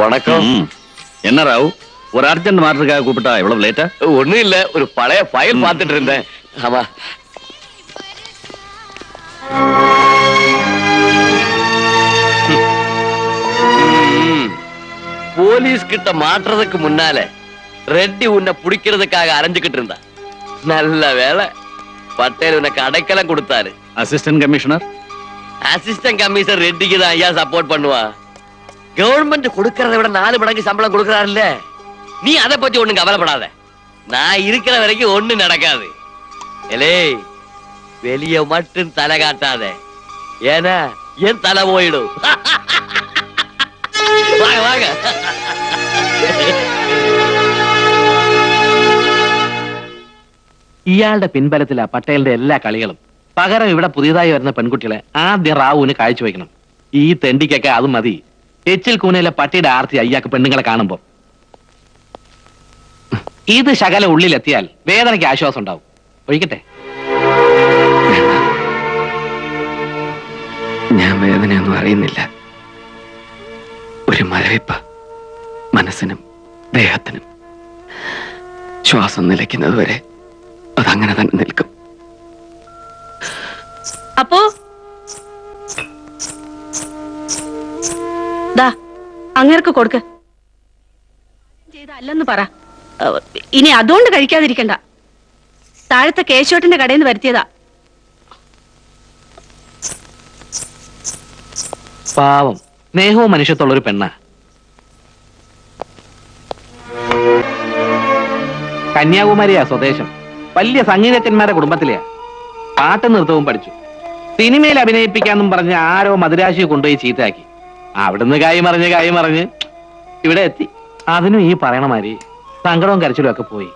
வணக்கம். என்ன ராவ், ஒரு அர்ஜென்ட் மாற்றத்துக்காக கூப்பிட்டா எவ்வளவு லேட்டா? ஒண்ணும் இல்ல, ஒரு பழைய ஃபைல் பார்த்துட்டு இருந்தேன். ஆமா. போலீஸ் கிட்ட மாற்றுறதுக்கு முன்னால ரெட்டி உன்னை பிடிக்கிறதுக்காக அரைஞ்சுக்கிட்டு இருந்தா. நல்ல வேலை, பட்டேல் உனக்கு அடைக்கலம் கொடுத்தாரு. அசிஸ்டன்ட் கமிஷனர் அசிஸ்டன்ட் கமிஷனர் ரெட்டிக்கு தான் ஐயா சப்போர்ட் பண்ணுவா. கவர்மெண்ட் கொடுக்கறத விட 4 மடங்கு சம்பளம் கொடுக்கறாருல்ல. நீ அதை பத்தி ஒண்ணும் கவலைப்படாத. நான் இருக்கிற வரைக்கும் ஒண்ணு நடக்காது. எலே, வெளிய மட்டும் தலை காட்டாத, ஏன்னா என் தலை போயிடும். வாங்க வாங்க. ഇയാളുടെ പിൻബലത്തിലാ പട്ടേലിന്റെ എല്ലാ കളികളും. പകരം ഇവിടെ പുതിയതായി വരുന്ന പെൺകുട്ടികളെ ആദ്യം റാവുവിന് കാഴ്ചവെക്കണം. ഈ തെണ്ടിക്കൊക്കെ അത് മതി. എച്ചിൽ കൂനയിലെ പട്ടിയുടെ ആർത്തി അയ്യാക്ക് പെണ്ണുങ്ങളെ കാണുമ്പോ. ഇത് ശകല ഉള്ളിലെത്തിയാൽ വേദനയ്ക്ക് ആശ്വാസം ഉണ്ടാവും. ഒഴിക്കട്ടെ. ഞാൻ വേദനയൊന്നും അറിയുന്നില്ല. ഒരു മരവിപ്പ് മനസ്സിനും ദേഹത്തിനും. ശ്വാസം നിലയ്ക്കുന്നത് വരെ അതങ്ങനെ തന്നെ നിൽക്കും. അപ്പോ അങ്ങേർക്ക് കൊടുക്ക്. ചെയ്തല്ലെന്ന് പറ. ഇനി അതുകൊണ്ട് കഴിക്കാതിരിക്കണ്ട. താഴത്തെ കേശോട്ടിന്റെ കടയിൽ നിന്ന് വരുത്തിയതാ. പാവം, സ്നേഹവും മനുഷ്യത്തുള്ളൊരു പെണ്ണ. കന്യാകുമാരിയാ സ്വദേശം. വലിയ സംഗീതജ്ഞന്മാരുടെ കുടുംബത്തിലെയാ. പാട്ടും നൃത്തവും പഠിച്ചു. സിനിമയിൽ അഭിനയിപ്പിക്കാന്നും പറഞ്ഞ് ആരോ മദിരാശി കൊണ്ടുപോയി ചീത്തയാക്കി. അവിടുന്ന് കായ് മറിഞ്ഞ് ഇവിടെ എത്തി. അതിനും ഈ പറയണ മാതിരി സങ്കടവും കരച്ചിലും ഒക്കെ പോയി.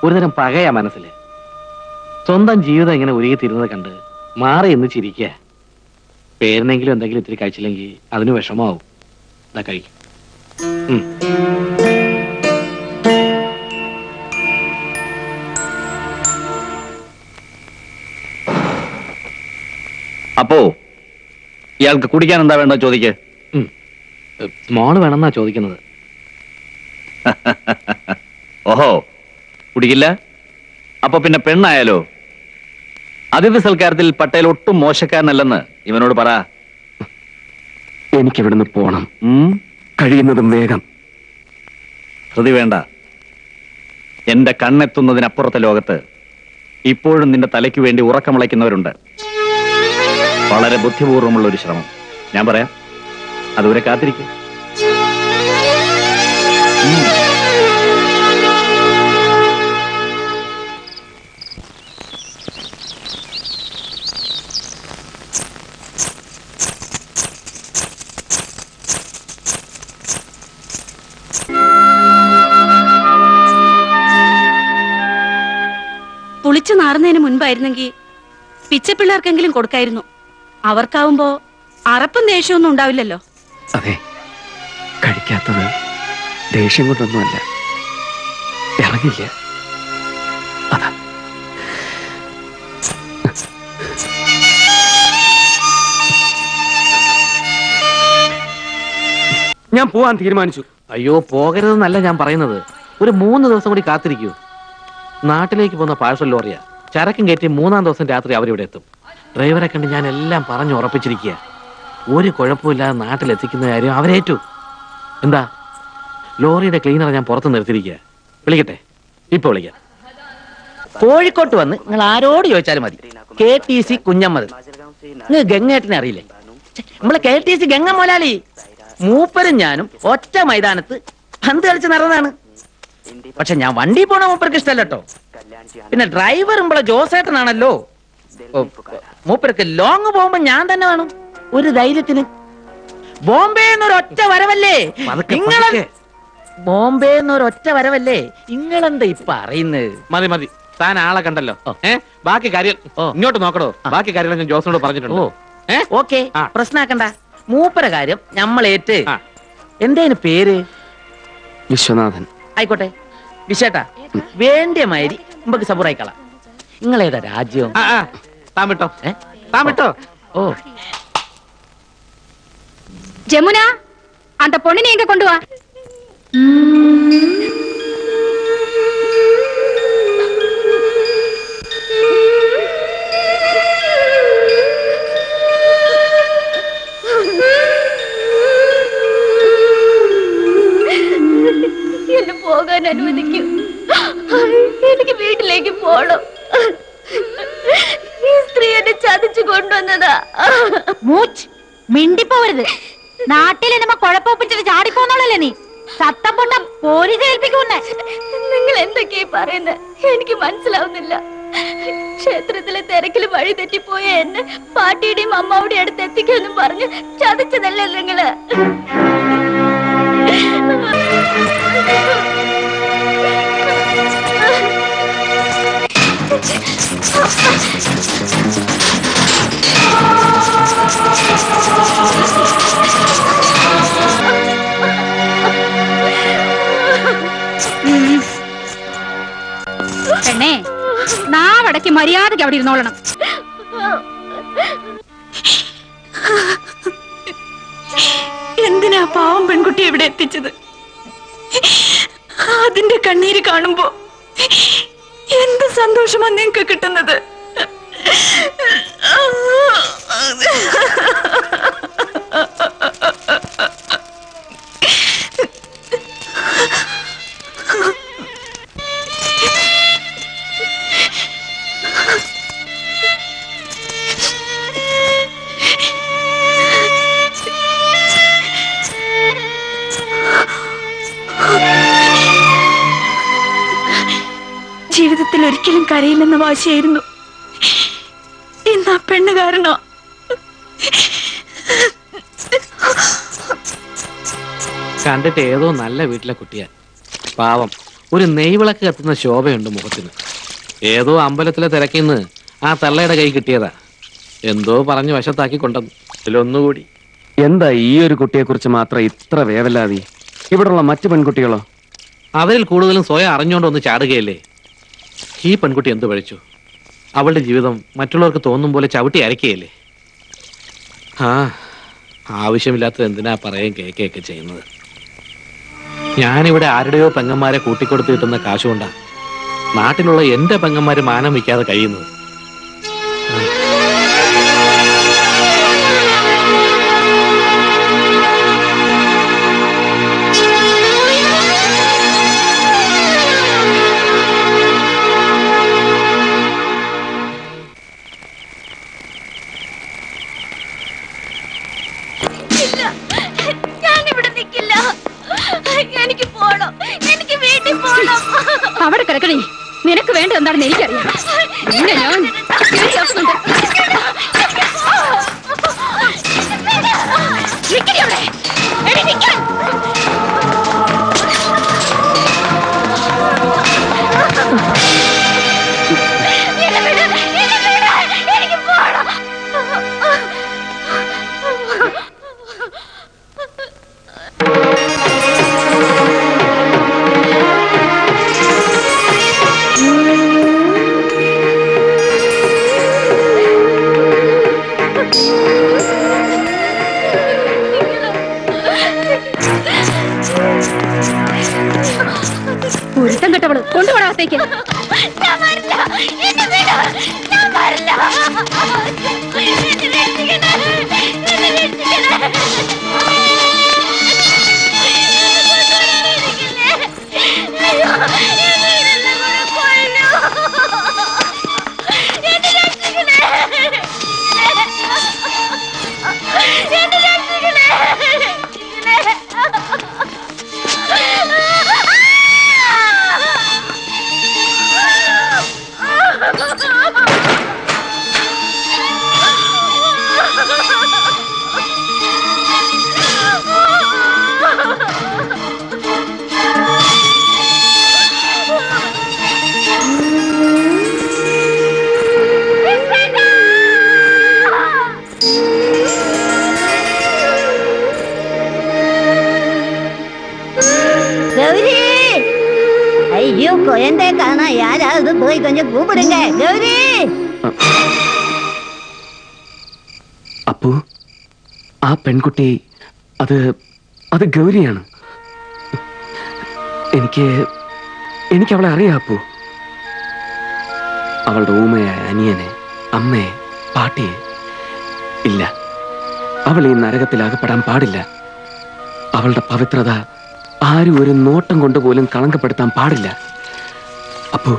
ഒരുതരം പകയാ മനസ്സില്. സ്വന്തം ജീവിതം ഇങ്ങനെ ഉരുകിത്തിരുന്നത് കണ്ട് മാറി എന്ന് ചിരിക്കുക. പേരിനെങ്കിലും എന്തെങ്കിലും ഇത്തിരി കഴിച്ചില്ലെങ്കിൽ അതിന് വിഷമാവും. ഇതാ കഴിക്കും. അപ്പോ ഇയാൾക്ക് കുടിക്കാൻ എന്താ വേണ്ടോ ചോദിക്ക്. സ്മോള് വേണമെന്നാ ചോദിക്കുന്നത്. ഓഹോ, കുടിക്കില്ല? അപ്പൊ പിന്നെ പെണ്ണായാലോ? അതിഥി സൽക്കാരത്തിൽ പട്ടേൽ ഒട്ടും മോശക്കാരനല്ലെന്ന് ഇവനോട് പറ. എനിക്കിവിടുന്ന് പോണം, കഴിയുന്നതും വേഗം. ശ്രുതി വേണ്ട. എന്റെ കണ്ണെത്തുന്നതിനപ്പുറത്തെ ലോകത്ത് ഇപ്പോഴും നിന്റെ തലയ്ക്ക് വേണ്ടി ഉറക്കമുളയ്ക്കുന്നവരുണ്ട്. വളരെ ബുദ്ധിപൂർവമുള്ള ഒരു ശ്രമം. ഞാൻ പറയാം, അതുവരെ കാത്തിരിക്കും. പുളിച്ചു നാറുന്നതിന് മുൻപായിരുന്നെങ്കിൽ പിച്ചപ്പിള്ളേർക്കെങ്കിലും കൊടുക്കായിരുന്നു. അവർക്കാവുമ്പോ അറപ്പും ദേഷ്യമൊന്നും ഉണ്ടാവില്ലല്ലോ. അതെ, കഴിക്കാത്തത് ദേഷ്യം കൊണ്ടൊന്നുമല്ല, ഇറങ്ങില്ല. അതാ ഞാൻ പോവാൻ തീരുമാനിച്ചു. അയ്യോ, പോകരുതെന്നല്ല ഞാൻ പറയുന്നത്. ഒരു 3 ദിവസം കൂടി കാത്തിരിക്കൂ. നാട്ടിലേക്ക് പോകുന്ന പാഴ്സൽ ലോറിയാ. ചരക്കും കയറ്റി 3-ാം ദിവസം രാത്രി അവരിവിടെ എത്തും. ഡ്രൈവറെ കണ്ട് ഞാൻ എല്ലാം പറഞ്ഞു ഉറപ്പിച്ചിരിക്കുക. ഒരു കുഴപ്പമില്ലാതെ നാട്ടിലെത്തിക്കുന്ന കാര്യം അവരേറ്റു. എന്താ, ലോറിയുടെ ക്ലീനറെ ഞാൻ പുറത്ത് നിർത്തിയിരിക്കുക. വിളിക്കട്ടെ? ഇപ്പൊ വിളിക്കാം. കോഴിക്കോട്ട് വന്ന് നിങ്ങൾ ആരോട് ചോദിച്ചാലും മതി. KTC കുഞ്ഞമ്മദ്. നിങ്ങൾ ഗംഗേട്ടനെ അറിയില്ലേ? നമ്മളെ KTC ഗംഗ മോലാലി. മൂപ്പരും ഞാനും ഒറ്റ മൈതാനത്ത് പന്ത് കളിച്ച് നടന്നതാണ്. പക്ഷെ ഞാൻ വണ്ടി പോണ മൂപ്പർക്ക് ഇഷ്ടമല്ലോ. പിന്നെ ഡ്രൈവർ നമ്മളെ ജോസേട്ടനാണല്ലോ. മൂപ്പർക്ക് ലോങ് പോകുമ്പോ ഞാൻ തന്നെ വേണം ഒരു ധൈര്യത്തിന്. ബോംബെ എന്നൊരൊറ്റ വരവല്ലേ നിങ്ങളെ, ബോംബെ എന്നൊരൊറ്റ വരവല്ലേ നിങ്ങളെന്താ ഇപ്പൊ അറിയുന്നത്? മതി മതി, താൻ ആളെ കണ്ടല്ലോ. ബാക്കി കാര്യം ഇങ്ങോട്ട് നോക്കണോ? ബാക്കി കാര്യങ്ങൾ ഞാൻ ജോസിനോട് പറഞ്ഞിട്ടുണ്ടോ? ഓക്കെ, പ്രശ്നാക്കണ്ട. മൂപ്പര കാര്യം ഞമ്മളേറ്റ്. എന്തേന് പേര്? വിശ്വനാഥൻ. ആയിക്കോട്ടെ വിശേട്ടാ, വേണ്ടിയ മാതിരി നമുക്ക് സബുറായിക്കളാം. നിങ്ങളേതാ രാജ്യം? താമിട്ടോ താമിട്ടോ. ഓ ജമുന, அந்த பொண்ணு நீ எங்க கொண்டு வா. എന്നെ പോകാൻ അനുവദിക്കൂ. എനിക്ക് വീട്ടിലേക്ക് പോണം. ഈ സ്ത്രീ എന്നെ ചതിച്ചു കൊണ്ടുവന്നതാ. മൂച്ച് മിണ്ടിപ്പോവരുത്. നാട്ടിലെ നമ്മ കുഴപ്പമൊപ്പിച്ചിട്ട് ചാടിപ്പോന്നോളല്ലേ നീ. സത്തം പൊട്ട പോലീസ് ഏൽപ്പിക്കൂന്നെ. നിങ്ങൾ എന്തൊക്കെയാ പറയുന്നത്? എനിക്ക് മനസ്സിലാവുന്നില്ല. ക്ഷേത്രത്തിലെ തിരക്കിൽ വഴി തെറ്റിപ്പോയ എന്നെ പാട്ടിയുടെയും അമ്മാവുടെയും അടുത്ത് എത്തിക്കാന്നും പറഞ്ഞ് ചതിച്ചതല്ലേ നിങ്ങള്? പെണ്ണേ, നാവടക്കി മര്യാദയ്ക്ക് അവിടെ ഇരുന്നോളണം. എന്തിനാ പാവം പെൺകുട്ടി ഇവിടെ എത്തിച്ചത്? അതിന്റെ കണ്ണീര് കാണുമ്പോ എന്ത് സന്തോഷമാ നിങ്ങക്ക് കിട്ടുന്നത്? ജീവിതത്തിൽ ഒരിക്കലും കരയില്ലെന്ന വാശിയായിരുന്നു. ഇന്ന് ആ പെണ്ണ് കാരണോ? കണ്ടിട്ട് ഏതോ നല്ല വീട്ടിലെ കുട്ടിയാ. പാവം, ഒരു നെയ്വിളക്ക് കത്തുന്ന ശോഭയുണ്ട് മുഖത്തിന്. ഏതോ അമ്പലത്തിലെ തിരക്കിന്ന് ആ തള്ളയുടെ കൈ കിട്ടിയതാ. എന്തോ പറഞ്ഞു വശത്താക്കി കൊണ്ടുവന്നു. ഇതിലൊന്നുകൂടി എന്താ ഈ ഒരു കുട്ടിയെ കുറിച്ച് മാത്രം ഇത്ര വേവലാതി? ഇവിടുള്ള മറ്റു പെൺകുട്ടികളോ? അവരിൽ കൂടുതലും സ്വയം അറിഞ്ഞുകൊണ്ടൊന്ന് ചാടുകയല്ലേ. ഈ പെൺകുട്ടി എന്ത് പഴിച്ചു? അവളുടെ ജീവിതം മറ്റുള്ളവർക്ക് തോന്നും പോലെ ചവിട്ടി അരക്കുകയല്ലേ. ആവശ്യമില്ലാത്തത് എന്തിനാ പറയുകയും കേൾക്കുകയൊക്കെ ചെയ്യുന്നത്? ഞാനിവിടെ ആരുടെയോ പെങ്ങന്മാരെ കൂട്ടിക്കൊടുത്ത് കിട്ടുന്ന കാശുകൊണ്ടാ നാട്ടിലുള്ള എന്റെ പെങ്ങന്മാര് മാനം വയ്ക്കാതെ കഴിയുന്നത്. ഞാനിവിടെ നിൽക്കില്ല. എനിക്ക് പോണം. എനിക്ക് വീട്ടിൽ പോണം. അവിടെ കിടക്കണേ. നിനക്ക് വേണ്ട എന്താണെന്ന് എനിക്കറിയാം. നിന്നെ ഞാൻ ശരിയാക്കുന്നുണ്ട്. നിൽക്കടി അവിടെ. എടി നിൽക്കാൻ. എനിക്ക് പോണം. ഒരുത്തം കെട്ടവള് കൊണ്ടുപോടാത്തേക്ക്. ഞാൻ വരില്ല. എന്നെ വിട്. ഞാൻ വരില്ല. എന്നെ രക്ഷിക്കണേ. എന്നെ രക്ഷിക്കണേ. അയ്യോ, എന്നെ ഇതെല്ലാം കൂടെ കൊല്ലൂ. എന്നെ രക്ഷിക്കണേ. എന്നെ രക്ഷിക്കണേ. கௌரி, ஐயோ குழந்தை காணா. யாராவது போய் கொஞ்சம் கூப்பிடுங்க. கௌரி, അപ്പു, ആ പെൺകുട്ടി അത് അത് ഗൗരിയാണ്. എനിക്ക് അവളെ അറിയാം അപ്പു. അവളുടെ ഊമയായ അനിയനെ, അമ്മയെ, പാട്ടിയെ. ഇല്ല, അവൾ ഈ നരകത്തിൽ അകപ്പെടാൻ പാടില്ല. അവളുടെ പവിത്രത ആരും ഒരു നോട്ടം കൊണ്ടുപോലും കളങ്കപ്പെടുത്താൻ പാടില്ല. അപ്പു,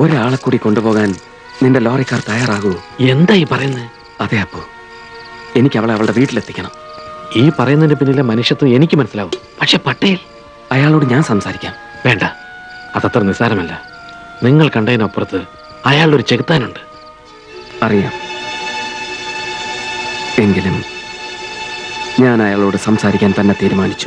ഒരാളെ കൂടി കൊണ്ടുപോകാൻ നിന്റെ ലോറിക്കാർ തയ്യാറാകൂ? എന്താ ഈ പറയുന്നത്? അതെ അപ്പു, എനിക്ക് അവളെ അവളുടെ വീട്ടിലെത്തിക്കണം. ഈ പറയുന്നതിന്റെ പിന്നിലെ മനുഷ്യത്വം എനിക്ക് മനസ്സിലാവും. പക്ഷെ പട്ടേൽ, അയാളോട് ഞാൻ സംസാരിക്കാം. വേണ്ട, അതത്ര നിസ്സാരമല്ല. നിങ്ങൾ കണ്ടതിനപ്പുറത്ത് അയാളുടെ ഒരു ചെകുത്താനുണ്ട്. അറിയാം. എങ്കിലും ഞാൻ അയാളോട് സംസാരിക്കാൻ തന്നെ തീരുമാനിച്ചു.